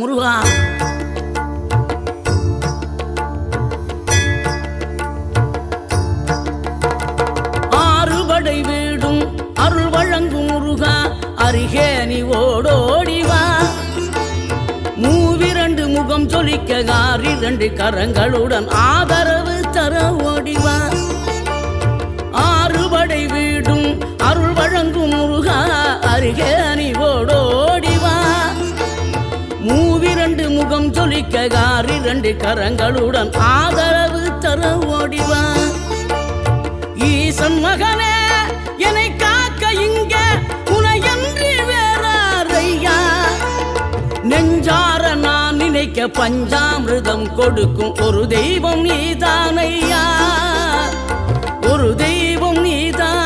முருகா ஆறுபடை வீடும் அருள் வழங்கும் முருகா அருகே நீ ஓடோடிவா. மூவிரண்டு முகம் சொலிக்க ஆறிரண்டு கரங்களுடன் ஆதரவு தர ஓடிவா. ஆறுபடை வீடும் அருள் வழங்கும் முருகா அருகே நீ ஓடோடிவா. மூவிரண்டு முகம் சொலிக்க ஆறிரண்டு கரங்களுடன் ஆதரவு தர ஓடிவா. ஈசன் மகனே என்னை காக்க இங்க உனையன்றி வேறாரையா. நெஞ்சார நான் நினைக்க பஞ்சாமிர்தம் கொடுக்கும் ஒரு தெய்வம் நீதானையா. ஒரு தெய்வம் நீதான்.